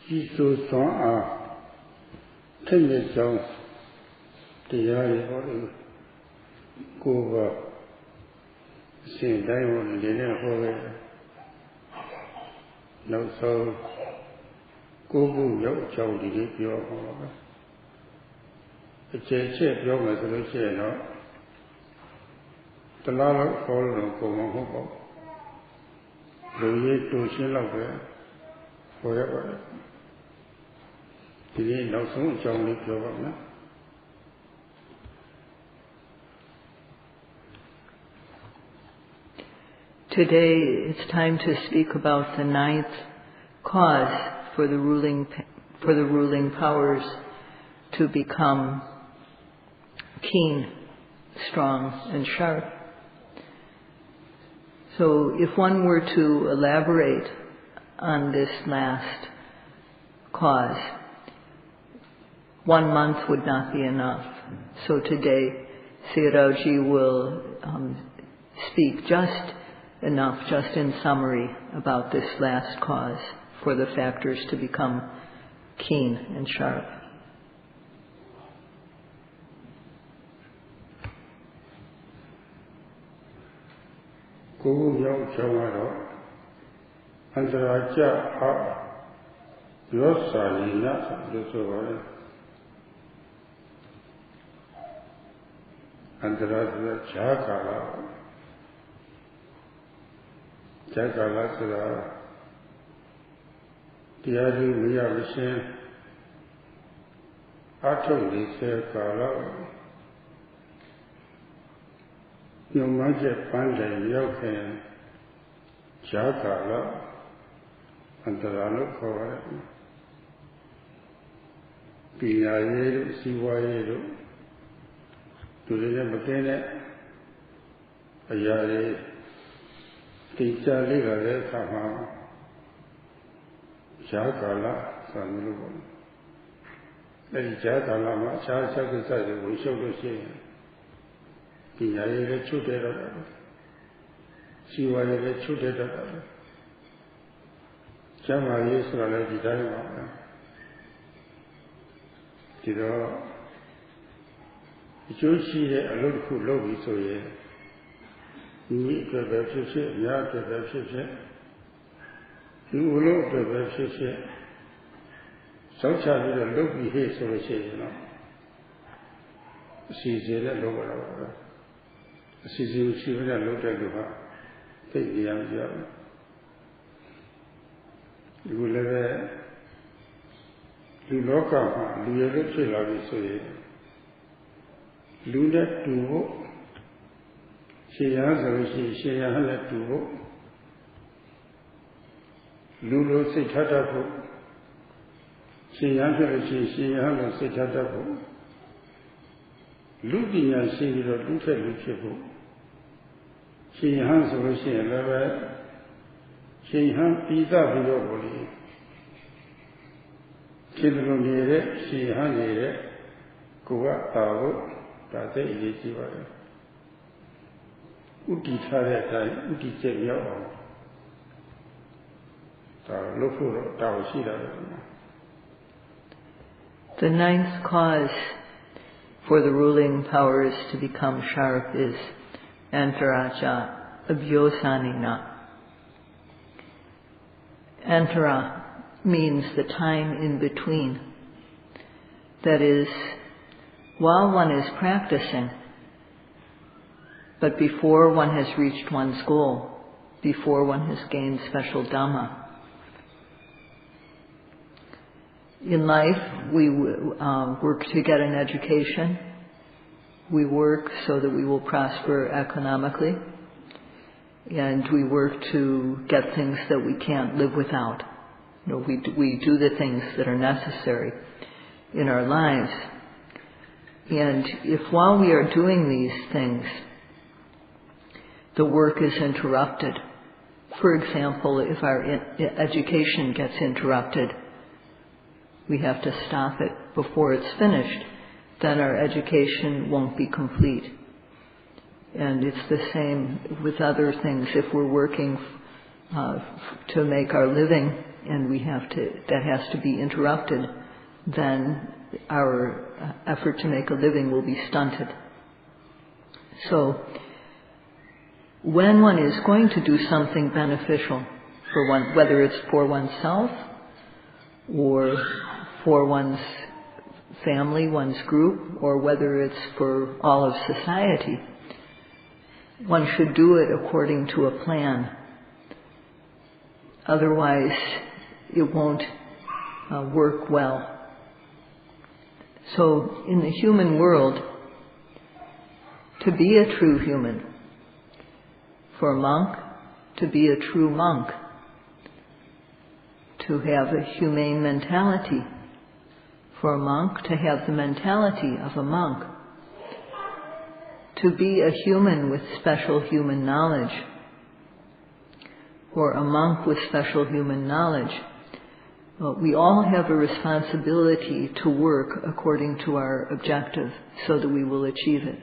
Jesus Son are timid song, the Yari go over, same time on the dinner hall. No, so go yo, Joe, did your home. A chair, your resolution, no. The law follow go on home. The year to chill over forever. Today, no soon, John, leave your home. Today it's time to speak about the ninth cause for the ruling powers to become keen, strong, and sharp. So if one were to elaborate on this last cause, 1 month would not be enough. So today, Sayadawgyi will speak just in summary about this last cause for the factors to become keen and sharp. Go young Chamaro, and the Raja Yosalina, the Sovereign, and the Raja Chakala. Chakala Sura, the Adi Miyavishin, Atoli Kala, no magic Pandey Yokan, Chakala, and the Rano Kora, Piyayeru, Siwayeru, to the Makene, Ayare. Teacher Liga Kama Shakala Sanruban. That is Jakala, Shakasai, we show the shame. Pinya Chudera, Siwa Chudera, Jama Yesra Didama. Tido Joshi, a little who love so ye. You the baptist, ya the baptist, you will the baptist. Such a little look we hate so we say, you know. She said a lower. She will look at you. Take the young job. You will have you look up, you look at so ye. Luda to she has a to Lulu Sitatapu. She has a Sitatapu. Ludia she will look at Lucifu. She has a level. She has pizza for your body. Children near it, she has it. Go up, that's it. Uti Tare, Uti Cheyo. The ninth cause for the ruling powers to become sharp is Antaraja Abhyosanina. Antara means the time in between. That is, while one is practicing, but before one has reached one's goal, before one has gained special Dhamma. In life, we work to get an education. We work so that we will prosper economically. And we work to get things that we can't live without. You know, we do the things that are necessary in our lives. And if while we are doing these things, the work is interrupted. For example, if our education gets interrupted, we have to stop it before it's finished. Then our education won't be complete. And it's the same with other things. If we're working to make our living, and that has to be interrupted, then our effort to make a living will be stunted. So when one is going to do something beneficial for one, whether it's for oneself or for one's family, one's group, or whether it's for all of society, one should do it according to a plan. Otherwise, it won't work well. So, in the human world, to be a true human, for a monk to be a true monk, to have a humane mentality, for a monk to have the mentality of a monk, to be a human with special human knowledge, or a monk with special human knowledge. We all have a responsibility to work according to our objective so that we will achieve it.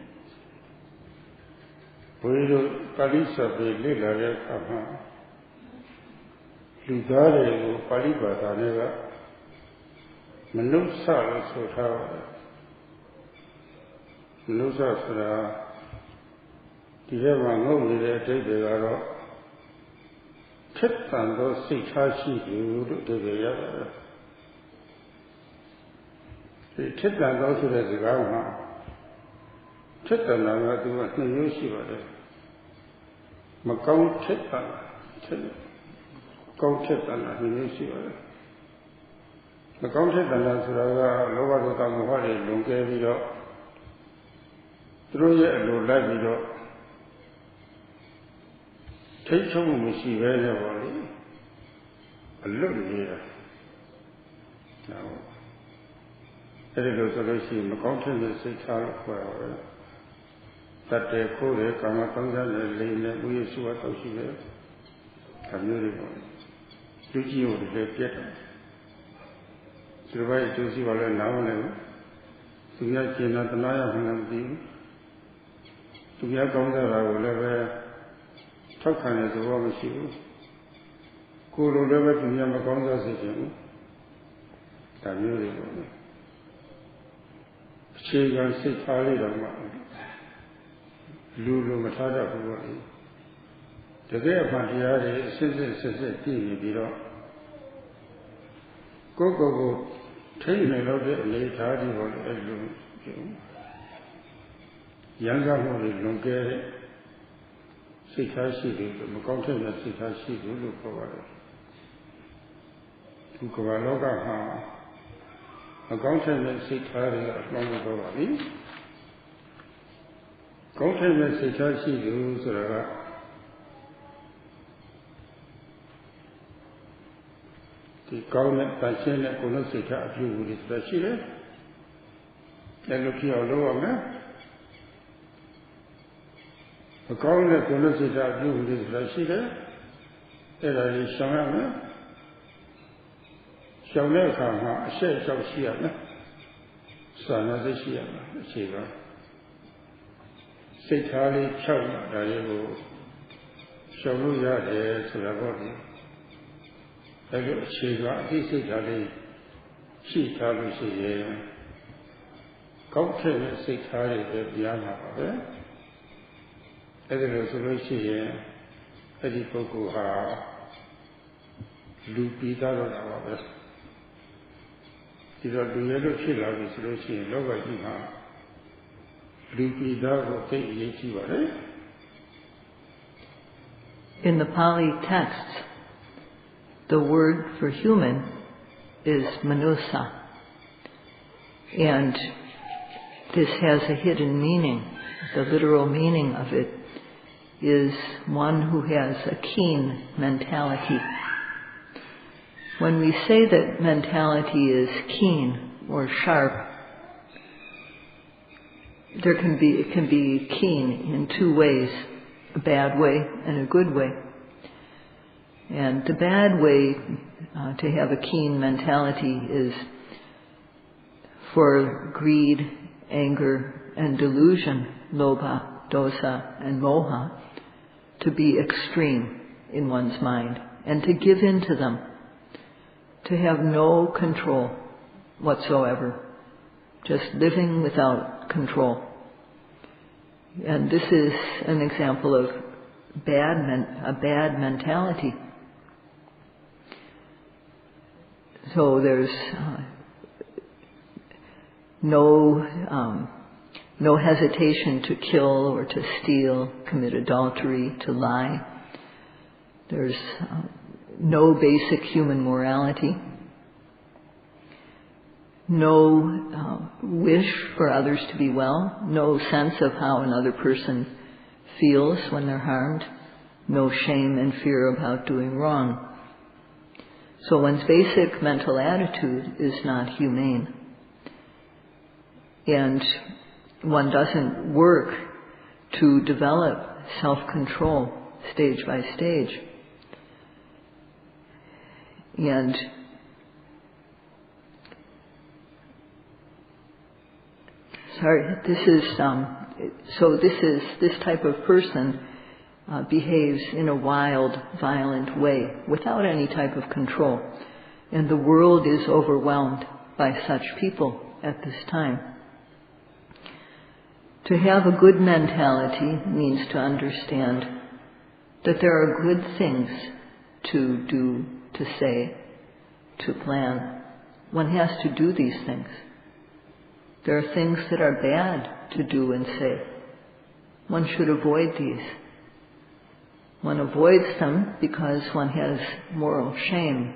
In the Pali texts, the word for human is manusa, and this has a hidden meaning. The literal meaning of it is one who has a keen mentality. When we say that mentality is keen or sharp, it can be keen in two ways, a bad way and a good way. And the bad way to have a keen mentality is for greed, anger, and delusion, lobha, dosa, and moha, to be extreme in one's mind and to give in to them, to have no control whatsoever, just living without control. And this is an example of a bad mentality. So there's no hesitation to kill or to steal, commit adultery, to lie. There's no basic human morality. No wish for others to be well. No sense of how another person feels when they're harmed. No shame and fear about doing wrong. So one's basic mental attitude is not humane. And one doesn't work to develop self-control stage by stage. And this type of person behaves in a wild, violent way without any type of control. And the world is overwhelmed by such people at this time. To have a good mentality means to understand that there are good things to do, to say, to plan. One has to do these things. There are things that are bad to do and say. One should avoid these. One avoids them because one has moral shame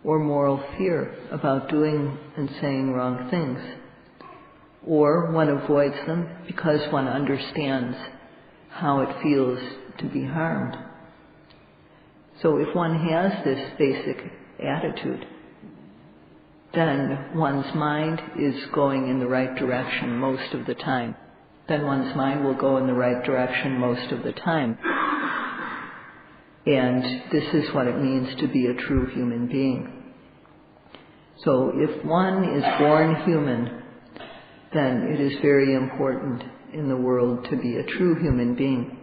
or moral fear about doing and saying wrong things. Or one avoids them because one understands how it feels to be harmed. So if one has this basic attitude, then one's mind is going in the right direction most of the time. Then one's mind will go in the right direction most of the time. And this is what it means to be a true human being. So if one is born human, then it is very important in the world to be a true human being.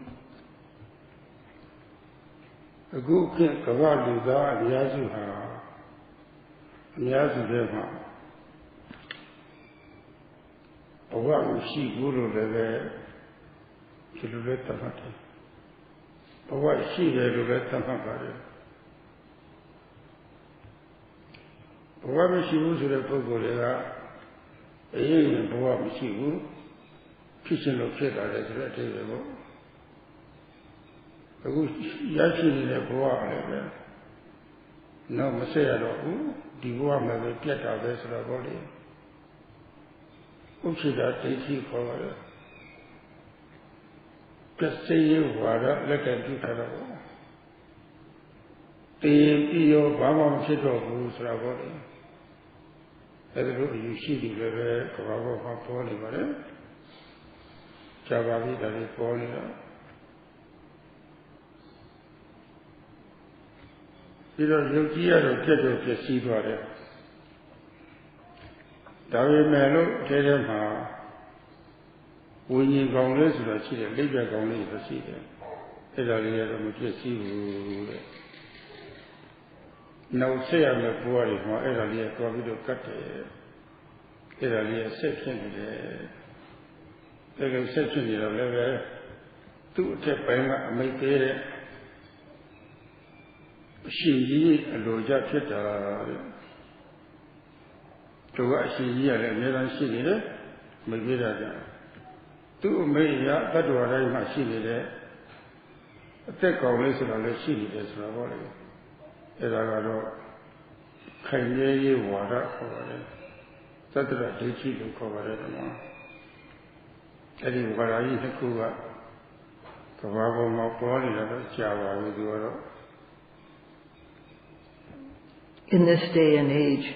In this day and age,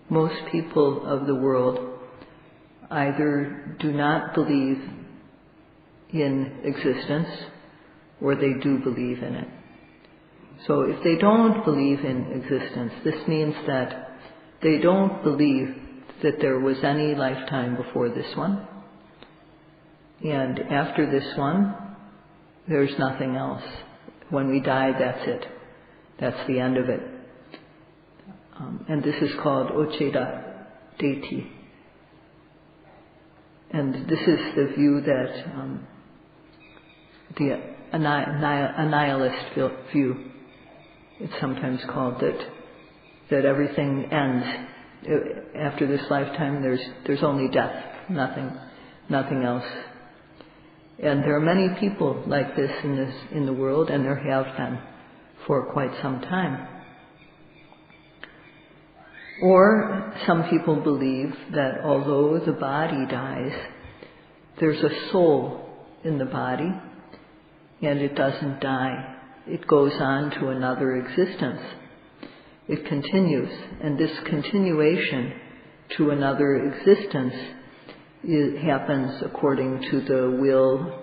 most people of the world either do not believe in existence or they do believe in it. So if they don't believe in existence, this means that they don't believe that there was any lifetime before this one, and after this one, there's nothing else. When we die, that's it. That's the end of it. And this is called Ocheda Deity. And this is the view that the annihilist view, it's sometimes called, that everything ends. After this lifetime, there's only death, nothing else. And there are many people like this in the world, and there have been for quite some time. Or some people believe that although the body dies, there's a soul in the body, and it doesn't die. It goes on to another existence. It continues, and this continuation to another existence happens according to the will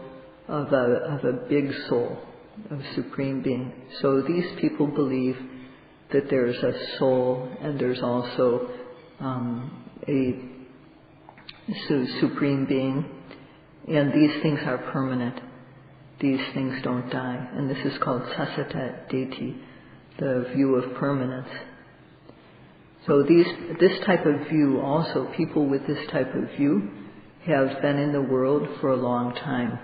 of a big soul, of Supreme Being. So these people believe that there's a soul, and there's also a Supreme Being, and these things are permanent. These things don't die, and this is called Sasata Deity, the view of permanence. So this type of view also, people with this type of view have been in the world for a long time.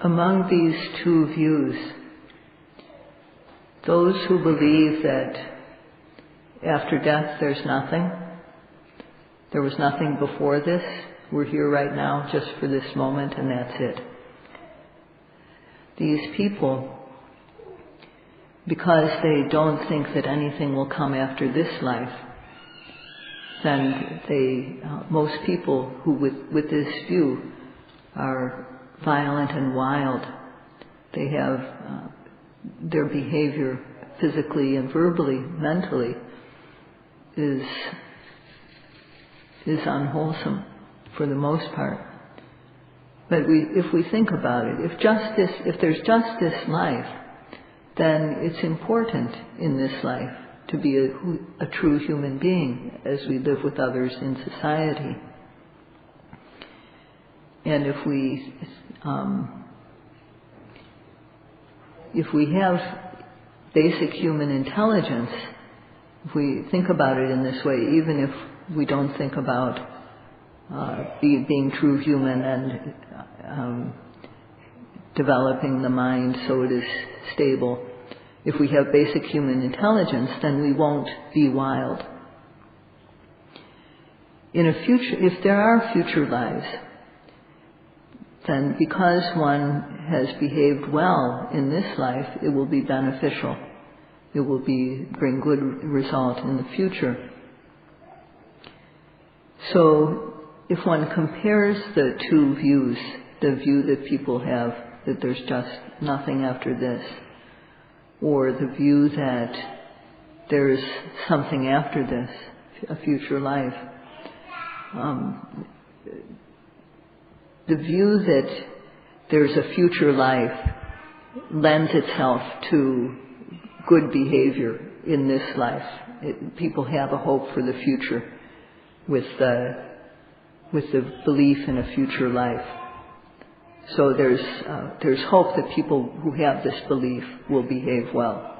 Among these two views, those who believe that after death there's nothing, there was nothing before this, we're here right now just for this moment and that's it. These people, because they don't think that anything will come after this life, then most people who with this view are violent and wild. They have their behavior physically and verbally, mentally, is unwholesome for the most part. But if we think about it, if there's just this life, then it's important in this life to be a true human being as we live with others in society. And if we have basic human intelligence, if we think about it in this way, even if we don't think about being true human and developing the mind so it is stable, if we have basic human intelligence, then we won't be wild. if there are future lives, then because one has behaved well in this life, it will be beneficial. It will bring good result in the future. So if one compares the two views, the view that people have that there's just nothing after this, or the view that there's something after this, a future life, the view that there's a future life lends itself to good behavior in this life. People have a hope for the future with the belief in a future life. So there's hope that people who have this belief will behave well.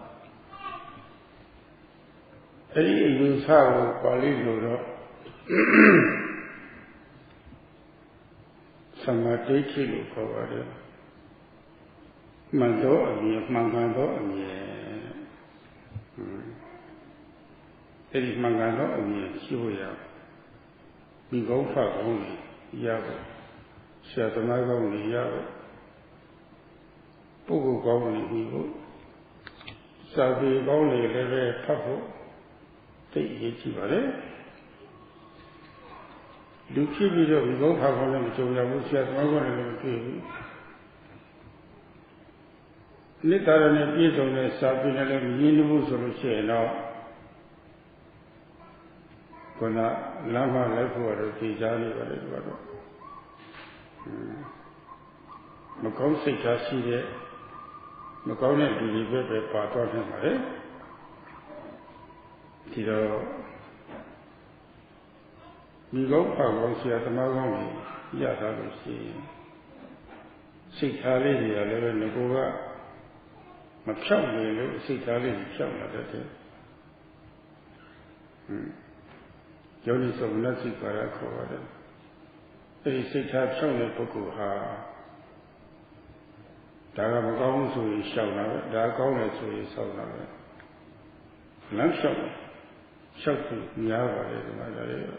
Samadhi Mando Mangando Eri Mangando Shibuya We go for only Yabo Sayadawgyi Yabo Pugu Gowni Vivo Sabi Gowni Leve Papo Take Yachibare Luki Video we go for only Joyabu Sayadawgyi Nitarane Pizone Sabinale Minimus Luceno Kona Lama Lefu Tijani Valero Macau Sikasi, Macau Deliver part of him. Tiro We go for Sayadawgyi Yadalusi Sikali, 11 Nagoga.မဖြောက်နေလို့စိတ်ထားလေးဖြောက်လာတတ်တယ်။ယောနိသောမနစိကာရခေါ်ပါတယ်။အဲဒီစိတ်ထားဖြောက်တဲ့ပုဂ္ဂိုလ်ဟာဒါကမကောင်းဘူးဆိုရင်ရှောက်လာပဲ။ဒါကောင်းတယ်ဆိုရင်ဆောက်လာပဲ။လမ်းလျှောက်ပြီးများပါတယ်ဒီမှာဒါလေး။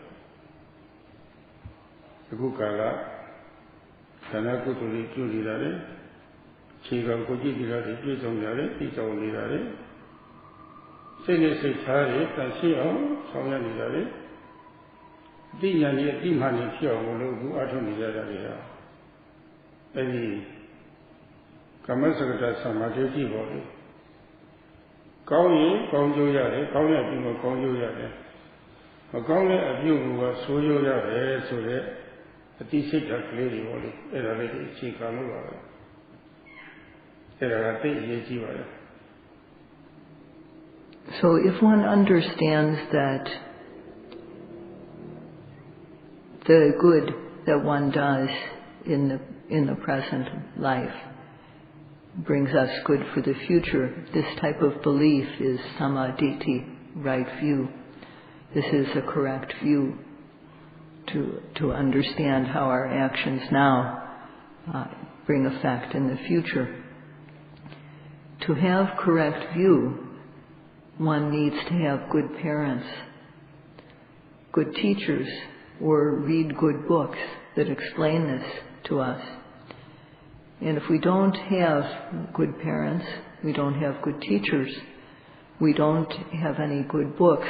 အခုကာလဒါနကုသိုလ်ကြီးပြုနေတာလေ။ခြေကောင်ကိုကြည့်ကြတယ်ပြည့်စုံကြတယ်ပြီးကြောင်နေတာလေစိတ်နဲ့စိတ်ထားတွေတန်ရှင်းအောင်ဆောင်ရနေကြတယ်အတိညာနဲ့အတိမှန်နဲ့ဖြစ်အောင်လို့အခုအထုနေကြတာတွေဟာအဲဒီကမ္မစကတသမာဓိကြည့်ပါလေကောင်းရင်ကောင်းကျိုးရတယ်ကောင်းတဲ့အပြုကိုကောင်းကျိုးရတယ်မကောင်းတဲ့အပြုကဆိုးကျိုးရတယ်ဆိုတဲ့အတိစိတ်ဓာတ်ကလေးတွေပေါ့လေအဲ့ဒါလေးကိုအခြေခံလို့ပါပဲSo if one understands that the good that one does in the present life brings us good for the future, this type of belief is samadhi, right view. This is a correct view to understand how our actions now bring effect in the future. To have correct view, one needs to have good parents, good teachers, or read good books that explain this to us. And if we don't have good parents, we don't have good teachers, we don't have any good books,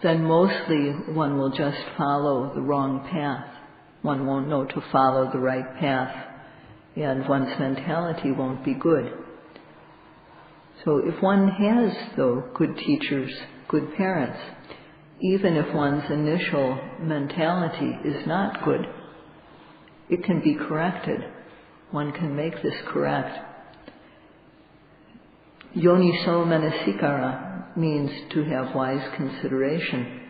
then mostly one will just follow the wrong path. One won't know to follow the right path, and one's mentality won't be good. So if one has, though, good teachers, good parents, even if one's initial mentality is not good, it can be corrected. One can make this correct. Yoniso manasikara means to have wise consideration.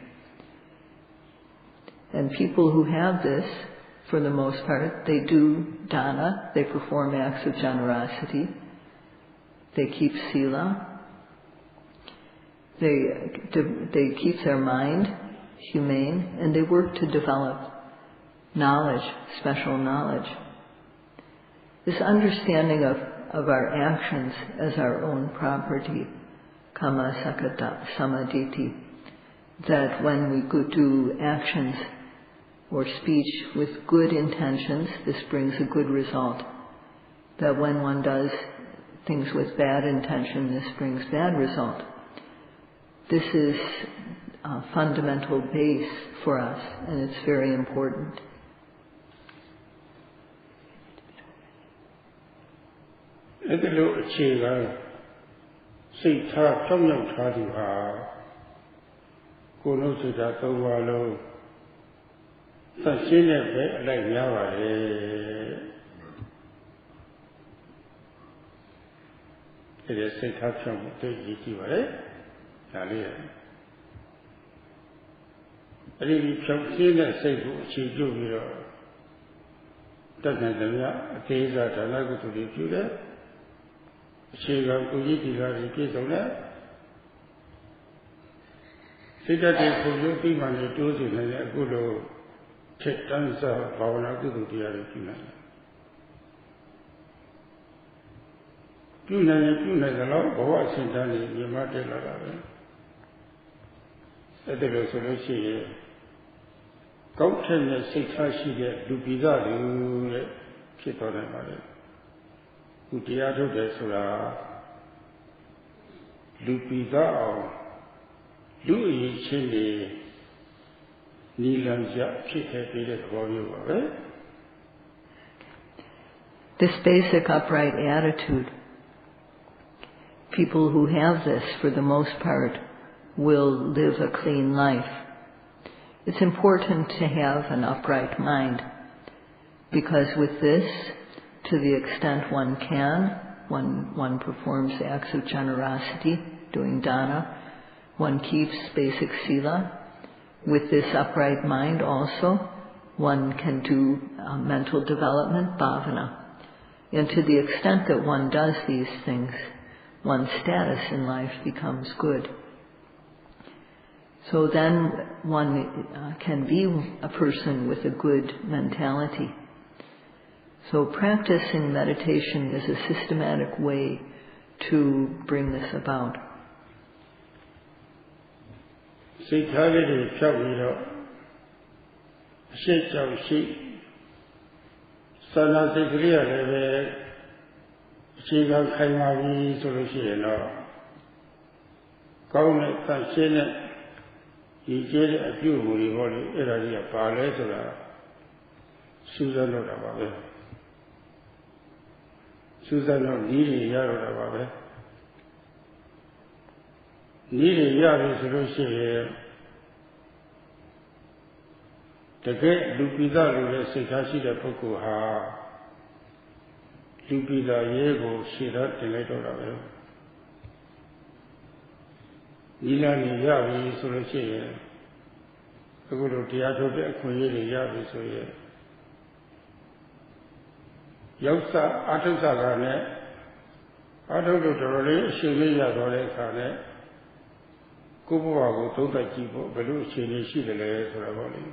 And people who have this, for the most part, they do dana, they perform acts of generosity, they keep sila, they keep their mind humane, and they work to develop knowledge, special knowledge. This understanding of our actions as our own property, kama sakata samadhi, that when we do actions or speech with good intentions, this brings a good result. That when one does things with bad intention, this brings bad result. This is a fundamental base for us, and it's very important. It is a caption of the Yiti. I really can't see that say she do me. Doesn't the days that I like to live you there. She got to eat the case of that. See that they put your people on the doors in a good check dancer, power to do the other thing. You know the law, or what's in done, you might tell her. At the resolution, go tell the six she get to be that you keep on about it. Utiato de Sura Lupida Louis Chili Nilanja keep happy about you. This basic upright attitude, people who have this, for the most part, will live a clean life. It's important to have an upright mind, because with this, to the extent one can, one performs acts of generosity, doing dana, one keeps basic sila. With this upright mind also, one can do mental development, bhavana. And to the extent that one does these things, one's status in life becomes good. So then one can be a person with a good mentality. So practicing meditation is a systematic way to bring this about. She got came out in solution. Government sanctioned he did a few holy area parlor. Susan wrote about it. Susan wrote nearly yard about it. Nearly yard solution. The great Lupida Sikashi the Pokuha. Lupida Yego, she had the letter of it. Nilani Yavi solution. The Guru Tiato Kuyi Yavi so ye. Yosa Atusagane, Atotorole, Shivia Dole, Kubuago, Tota Kipo, Belu, Shini, the layers for a body.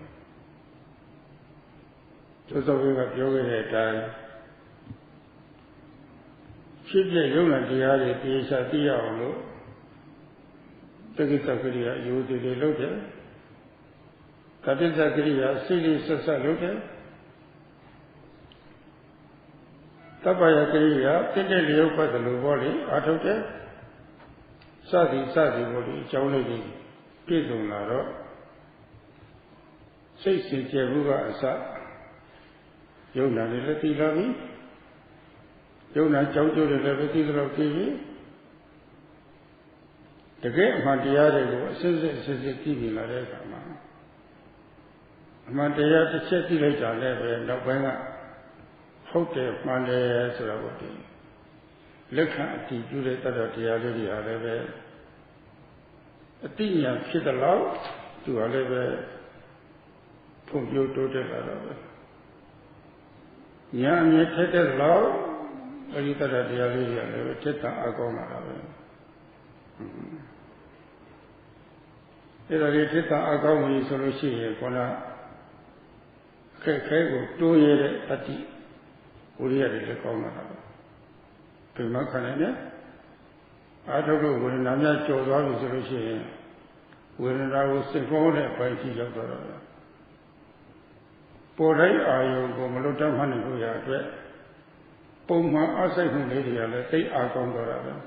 Just a way of yoga time. Chiplet Yuna Diari, Pisa Diao, Takisakria, you did a look. Katisakria, Silly Sasa look. Tapaya Kriya, Tendel Yopa the Luboli, Atote, Sadi Boli, Jolady, Pizunaro, Sixty Jeruga Asa, Yona Leti Lavi, Yona Jojo the Levity of TV. The great Mandiare says TV Lareka. Mandia to check the later level and not bring up. Hotel Monday Saravati. Look at the Juliet Diality, however. A thing and kid allowed to a level from you to the other. Young yet take it loud, a little diality, however, take the agona. It a little agony solution, Kona Kego, 2 years at the Uriah is a common. Pimakanene. I don't know when Namia chose all his solution. Whether I was the goal at by the Porai Ayo Gomalotam Hanuya, Poma Asai Media, they are Gondora.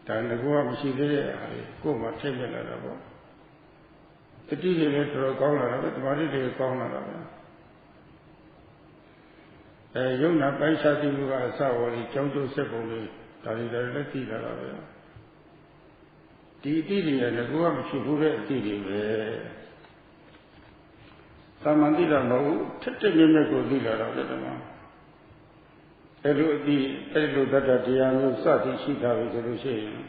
Then the Goa Machine, Goma Taylor. The DJ to a corner of it, what is a corner of it? You not by SADHU, I saw only Jojo Sepoli, that is a Latila. Didi and the Goa Machine, Didi. Samandira no, Tetemego dealer of the Dhamma. Elu that Diano Sati Shita resolution.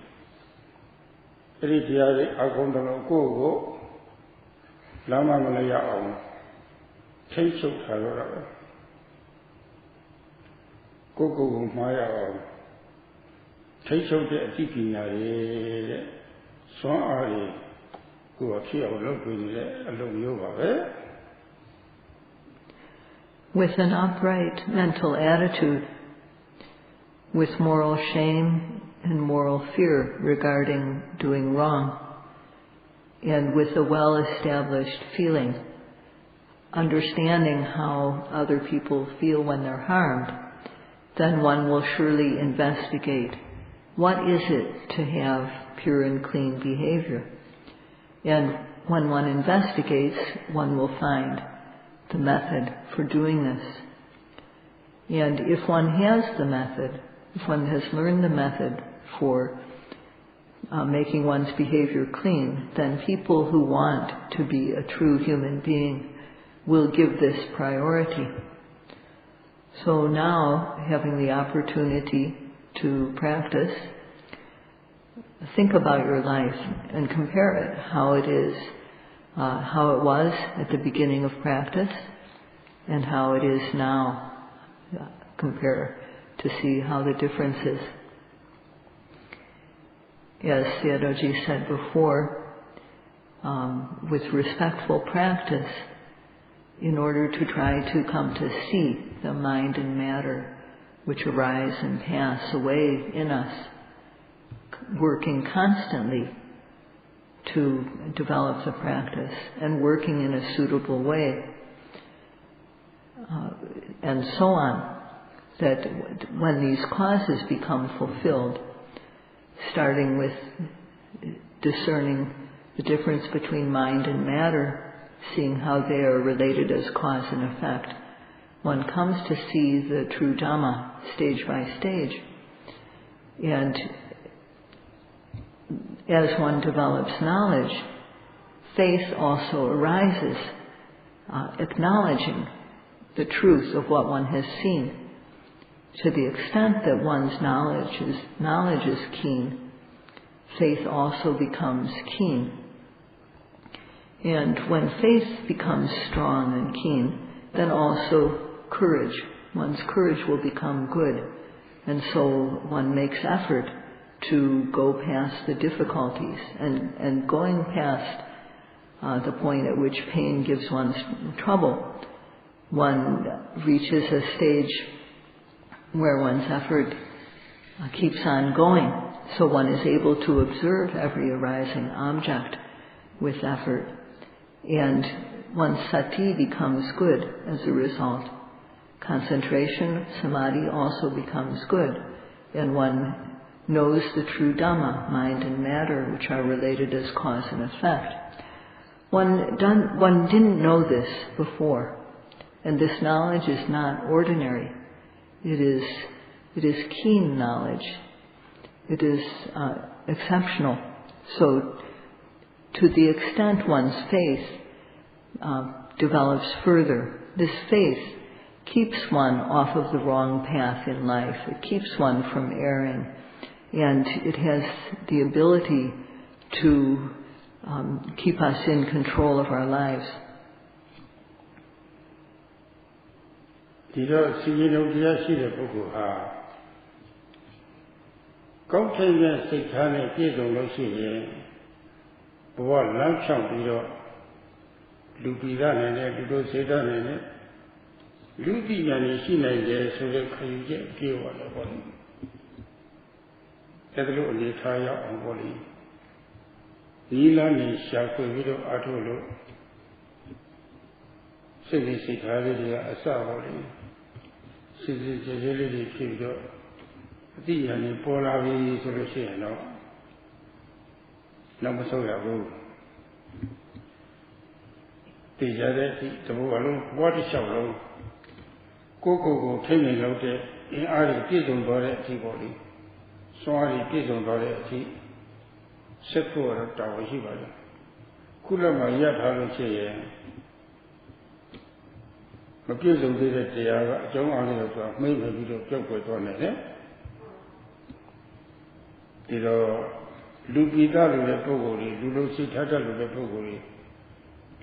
Ritiari Agondano Gogo, Lama Malaya, Tenso Harora, Gogo Maya, Tenso de Tikinari, Swari, who appear locally alone Yoga. With an upright mental attitude, with moral shame and moral fear regarding doing wrong, and with a well-established feeling, understanding how other people feel when they're harmed, then one will surely investigate what is it to have pure and clean behavior. And when one investigates, one will find the method for doing this. And if one has the method, if one has learned the method for making one's behavior clean, then people who want to be a true human being will give this priority. So now, having the opportunity to practice, think about your life and compare it, how it is, how it was at the beginning of practice and how it is now. Compare to see how the difference is. As Sayadawgyi said before, with respectful practice, in order to try to come to see the mind and matter which arise and pass away in us, working constantly to develop the practice and working in a suitable way, and so on, that when these causes become fulfilled, starting with discerning the difference between mind and matter, seeing how they are related as cause and effect, one comes to see the true Dhamma stage by stage. And as one develops knowledge, faith also arises, acknowledging the truth of what one has seen. To the extent that one's knowledge is keen, faith also becomes keen. And when faith becomes strong and keen, then also courage. One's courage will become good. And so one makes effort to go past the difficulties, and going past the point at which pain gives one trouble, one reaches a stage where one's effort keeps on going, so one is able to observe every arising object with effort, and one's sati becomes good as a result. Concentration, samadhi also becomes good, and one knows the true Dhamma, mind and matter, which are related as cause and effect. One didn't know this before, and this knowledge is not ordinary. It is keen knowledge. It is exceptional. So, to the extent one's faith develops further, this faith keeps one off of the wrong path in life. It keeps one from erring. And it has the ability to keep us in control of our lives. Nilani Shakuido Atolo Sisi Sikari Asavoli Sisi Jelly Kido the Ani Polavi solution no so yabu the Jade the Bualo what is shallow Coco came in out in Ari Pizon Bore Tiboli Sorry Pizon Bore T set for a tower Hiba Kulama Yat a Pizon did it the John Arnold maybe a bit of joke with one Lupita the Pogori, Lucy Tata the Pogori.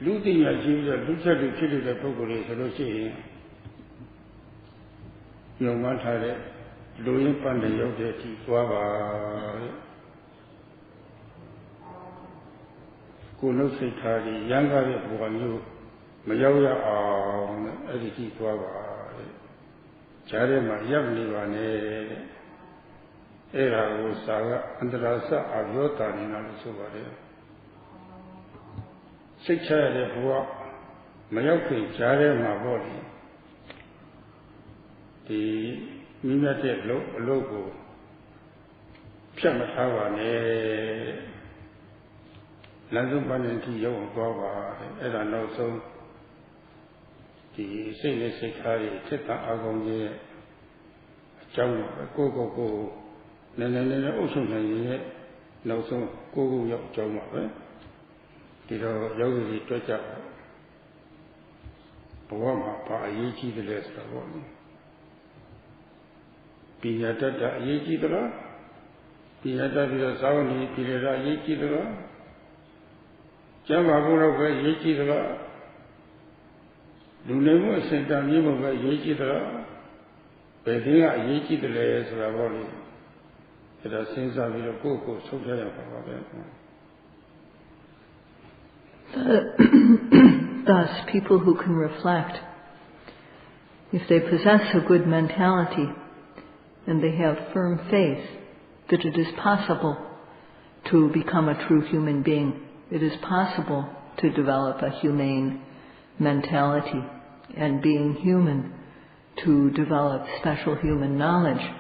Luting achieved a Lucia to kill the Pogori, so she young man had it, Louis Panditarama Forest Kuno Sikari, younger one you, Mayaya on Editi Guava, Jarema Yavni. Era Saga Andrasa Avyota in Alusubare. Six de Bois Mayoki Jare Maboli. The Minated logo Piamatawa ne Lanzuban and Tiyo Baba, and also the Saint Secretary Teta Agonye Jam Go. Nana Ocean no so go up Joma. Did Yogi stretch up Pawama Pa Yichi the less of one. Piatata Yichi the law, Piata the Sauni, Pilera Yichi the law, Jamabura Yichi the law, Lunemo sent down Yuma Yichi the law, Bedinga Yichi the less of one. It has since I will go so Thus, people who can reflect, if they possess a good mentality and they have firm faith that it is possible to become a true human being, it is possible to develop a humane mentality, and being human, to develop special human knowledge.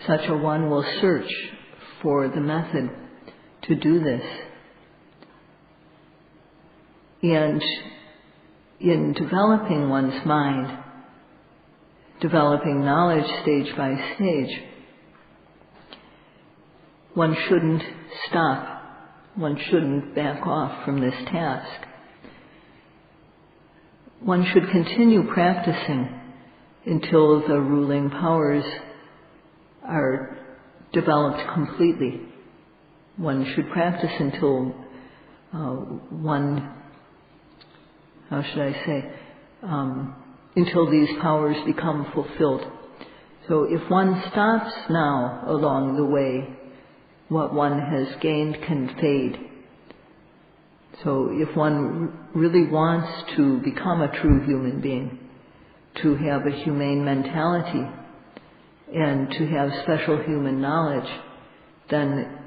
Such a one will search for the method to do this. And in developing one's mind, developing knowledge stage by stage, one shouldn't stop. One shouldn't back off from this task. One should continue practicing until the ruling powers are developed completely. One should practice until until these powers become fulfilled. So if one stops now along the way, what one has gained can fade. So if one really wants to become a true human being, to have a humane mentality, and to have special human knowledge, then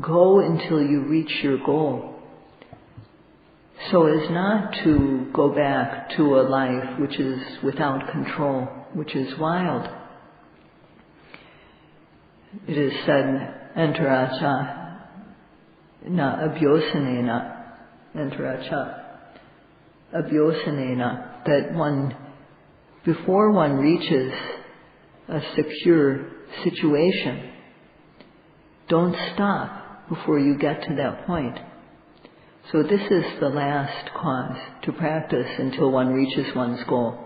go until you reach your goal, so as not to go back to a life which is without control, which is wild. It is said, enteracha na abhyosanena, enteracha abhyosanena, that one, before one reaches a secure situation, don't stop before you get to that point. So this is the last cause, to practice until one reaches one's goal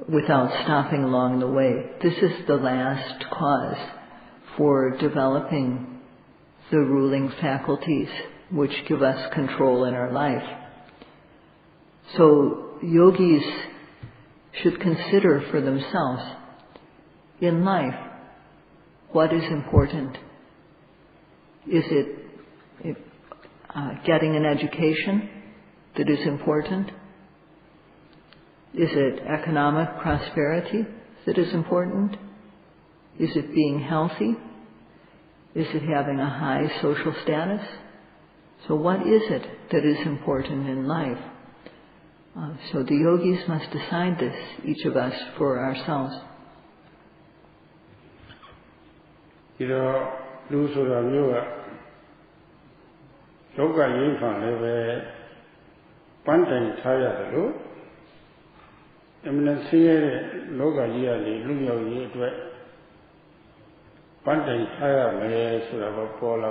without stopping along the way. This is the last cause for developing the ruling faculties which give us control in our life. So yogis should consider for themselves, in life, what is important? Is it getting an education that is important? Is it economic prosperity that is important? Is it being healthy? Is it having a high social status? So what is it that is important in life? So the yogis must decide this, each of us, for ourselves. You know, lose or a new yoga you found a Panditarama Sayadaw. Eminence Loga yearly, Lumio year to Panditarama Sayadaw Paula.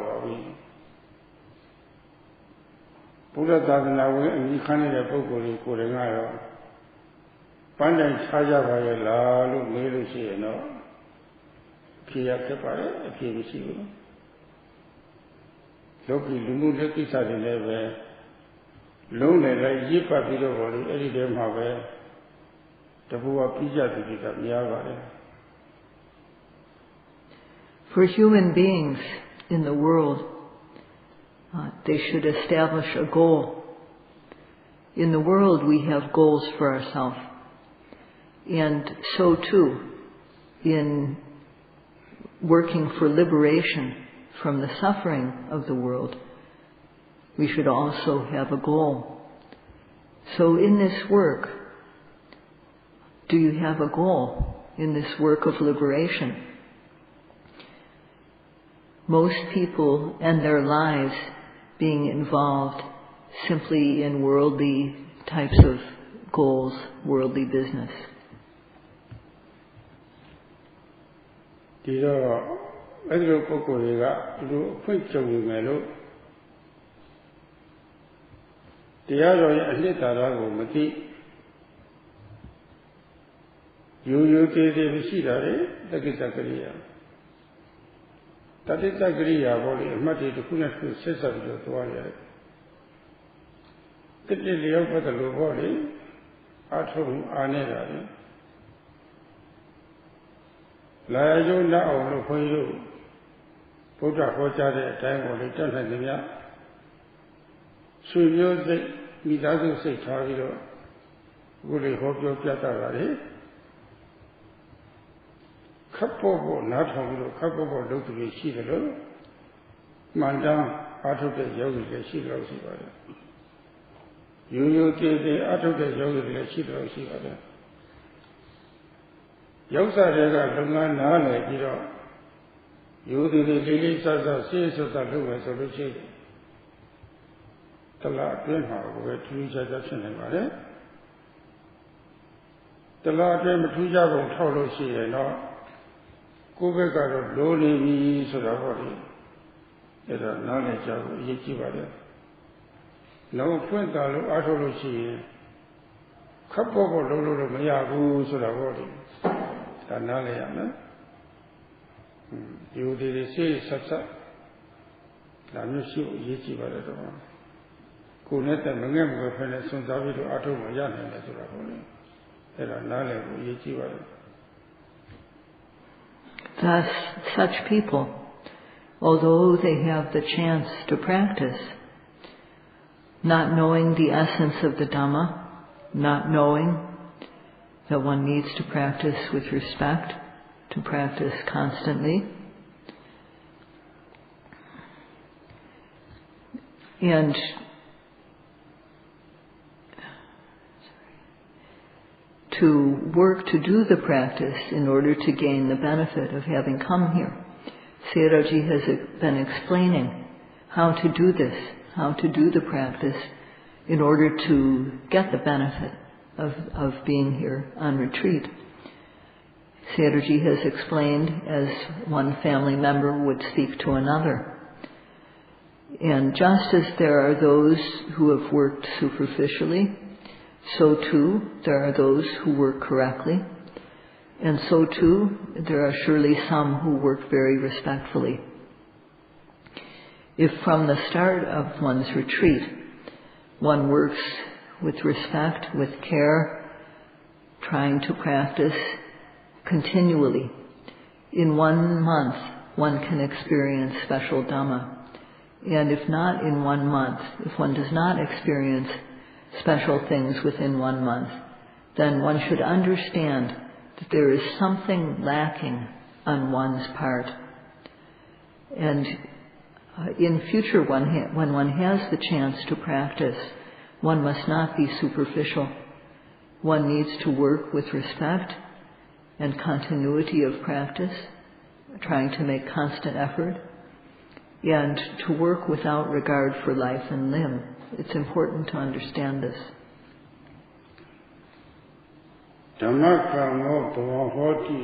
Buddha doesn't and you can't a book or you could have Panditarama Lalu, Melusi, no. Kia Kapara, a KBC. Loki Lumu Leki Sadineve, Lone like Yipa Pido, Eddie Dem Have, Tabua Pija to get up Yava. For human beings in the world, they should establish a goal. In the world we have goals for ourselves. And so too, in working for liberation from the suffering of the world, we should also have a goal. So in this work, do you have a goal in this work of liberation? Most people end their lives being involved simply in worldly types of goals, worldly business. These are other Pokoga, do quick showing mellow. The other Litarago Mati. You did the Sidare, the Gitakaria. That is a Gria body, Mati to Kunaku Cesar to Toya. The lily over the low body, at home, Anera. Layo now for you. Buddha Hoja time or return and the so you say, me doesn't say Tavio. Would you hope your Piatari? Couple, not home, couple look to be Shidalo. Mandam, out of the yogi, the Shidalo Sivada. You did the out of the yogi, the Shidalo Sivada. Yosa Rega, Lunga Nana, you know. You did the lilies as a series of the Luma solution. The Lord Grandma, where two suggestions about it. The Lord Grandma, two Java, Tolo, she and all. Kubeka, Lodi, so the body. It's a knowledge of Yichibada. No point, Atology. Couple of Lolo Mayabu, so the body. The knowledge. You did say such a Lamushi Yichibada. Kunet and Mangam when a son David to Atomayan and the Raboni. There are knowledge Yichibada. Thus, such people, although they have the chance to practice, not knowing the essence of the Dhamma, not knowing that one needs to practice with respect, to practice constantly, and to work to do the practice in order to gain the benefit of having come here. Sayadawgyi has been explaining how to do this, how to do the practice in order to get the benefit of being here on retreat. Sayadawgyi has explained as one family member would speak to another. And just as there are those who have worked superficially, so too there are those who work correctly, and so too there are surely some who work very respectfully. If from the start of one's retreat one works with respect, with care, trying to practice continually, in 1 month one can experience special Dhamma. And if not in 1 month, if one does not experience special things within 1 month, then one should understand that there is something lacking on one's part. And in future, when one has the chance to practice, one must not be superficial. One needs to work with respect and continuity of practice, trying to make constant effort, and to work without regard for life and limb. It's important to understand this. Dhamma kamo bhava hoti.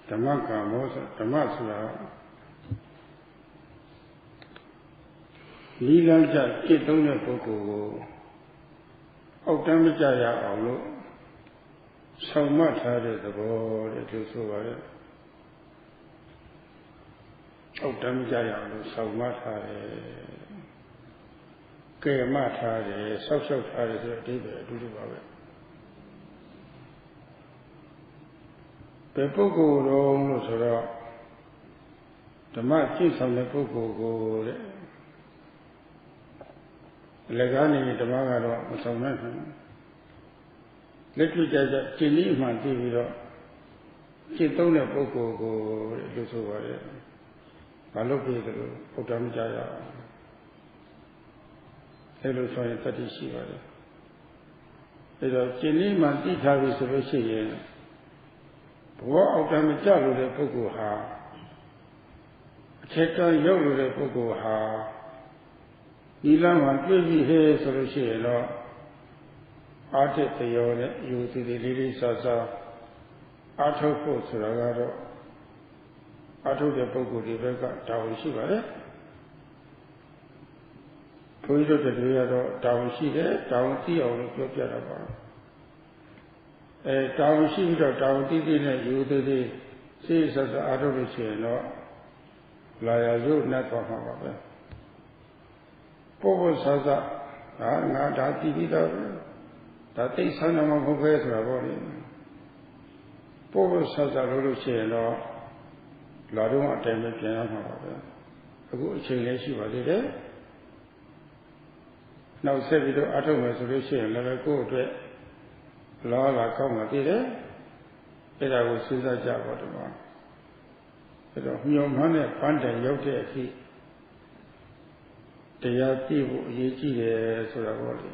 Dhamma kamo Dhamma sura. Nilanja kitone puku. Oktam jaya awlo. Sauma thare the board at Lusuva. Oktam jaya awlo sauma thare. Kema thare. Social thare. David. The Puku Sura the Machis on the Puku Legani the Magaro, some mention. Let me judge that Chini Mantivido Chitone Puku Lusuva Malopi the Putam Jaya Hello, 30 Shiva. It was Chini Mantita is a What of them Jalu de Pukuha? Chetan Yolu de Pukuha. Nilaman Pivi Hay Solution. Arte the Yone, you to the Lili Sasa. Ato Suragaro. Ato de Puku de Vega, Tao Shiva. Puido de Riado, Tao Shide, Tao Tia or Jopia. Tao Shiva, Tao Titi, you to the seas as Adoration or Layazu, not for Hama. Povo Saza, not that Titi, that they son of a body. Povo Saza Lucian or Laduma Temple, a good change she was there. Now, said it to Atomas Lucian, let her go to it. La come at it, and I will see that job at the one. But of your money, Panda Yogi, the Yati, Yeti, so the body.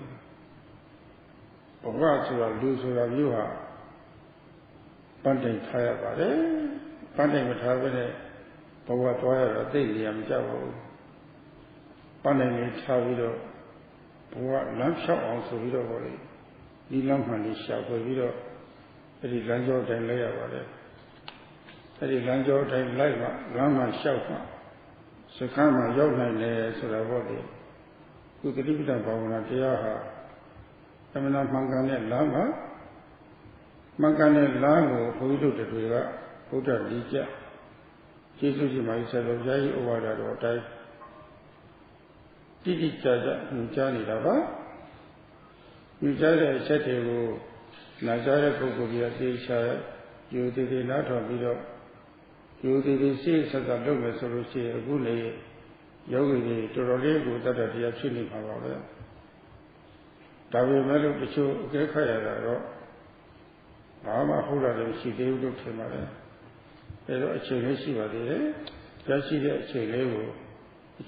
Or what to a loser of you are Panda Tire Bade, Panda would have it, but what wire a daily am Javo. Panda may tell you, what lump shop also with a body. Nilamhani Shapavido, Eddie Lanjo and Laya, Eddie Lanjo and Lama, Lama Shapa, Sakama Yogna, Suravodi, who could live in Bavana Tiaha, Emina Mangane Lama, Mangane Lamo, who do the Riga, Buddha Lija, Jesus myself of Jai Ovada or Tai, Titi Jaja, Mujani Lava. You just said to Nazara Pukuya, you did not of it. You did see such a look as a good yogi to relate that at the actually power. Davi Melu to show Gekaya, Mama Hula, she gave to him. There actually she was there, just see the actually.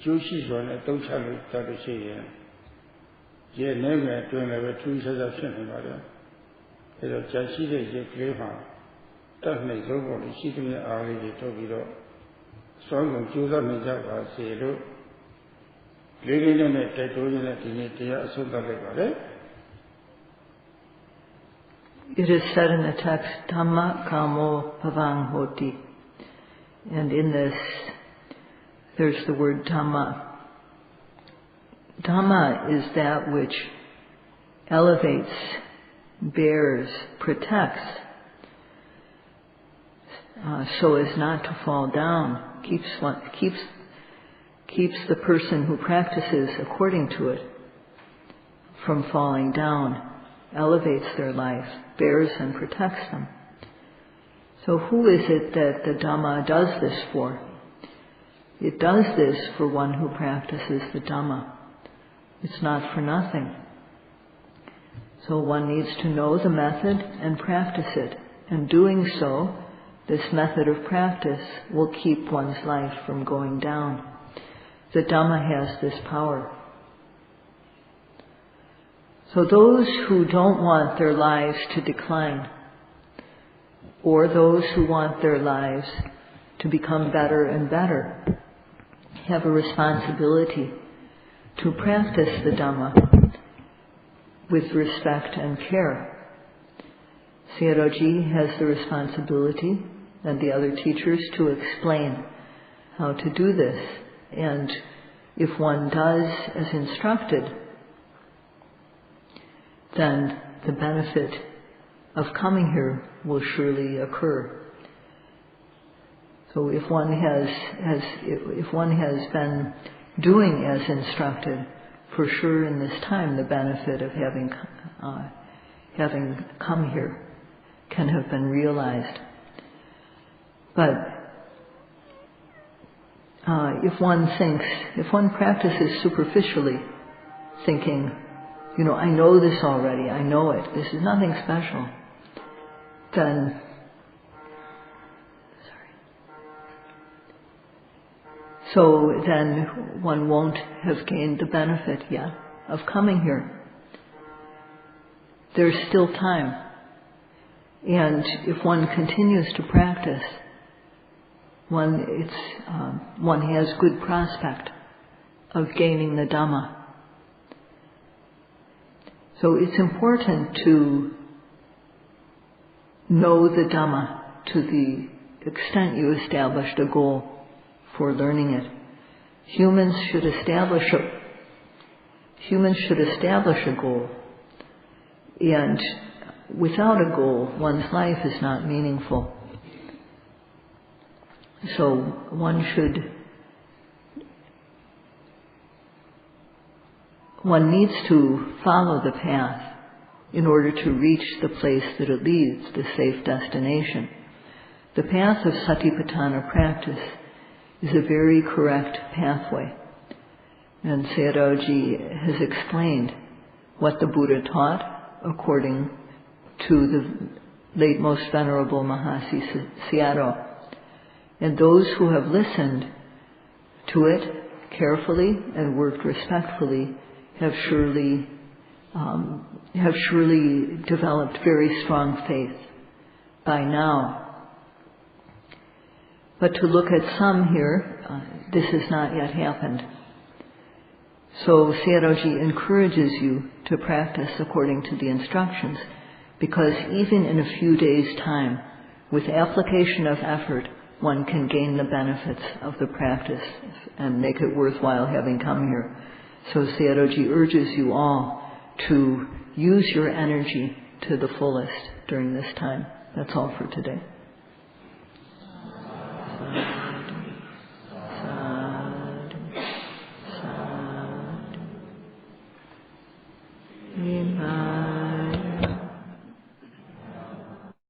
Jewish one, I don't tell you that she. Ye name doing a 2 years of sitting about it. It was just a clever. That makes over the sitting early to be the song of Judah Mijava, say, look, living in a tattoo in a dignity, so that it is said in the text, Dhamma kamo bhavang hoti. And in this, there's the word Dhamma. Dhamma is that which elevates, bears, protects, so as not to fall down, keeps the person who practices according to it from falling down, elevates their life, bears and protects them. So who is it that the Dhamma does this for? It does this for one who practices the Dhamma. It's not for nothing. So one needs to know the method and practice it. And doing so this method of practice will keep one's life from going down. The Dhamma has this power. So those who don't want their lives to decline, or those who want their lives to become better and better, have a responsibility to practice the Dhamma with respect and care. Sayadawgyi has the responsibility, and the other teachers, to explain how to do this. And if one does as instructed, then the benefit of coming here will surely occur. So if one has been doing as instructed, for sure in this time the benefit of having come here can have been realized. But if one practices superficially, thinking, I know this already, I know it, this is nothing special, then one won't have gained the benefit yet of coming here. There's still time. And if one continues to practice, one has good prospect of gaining the Dhamma. So it's important to know the Dhamma to the extent you established a goal for learning it. Humans should establish a goal, and without a goal, one's life is not meaningful. So one needs to follow the path in order to reach the place that it leads, the safe destination. The path of Satipatthana practice is a very correct pathway. And Sayadawgyi has explained what the Buddha taught according to the late Most Venerable Mahasi Sayadaw. And those who have listened to it carefully and worked respectfully have surely developed very strong faith by now. But to look at some here, this has not yet happened. So Sayadawgyi encourages you to practice according to the instructions, because even in a few days' time, with application of effort, one can gain the benefits of the practice and make it worthwhile having come here. So Sayadawgyi urges you all to use your energy to the fullest during this time. That's all for today.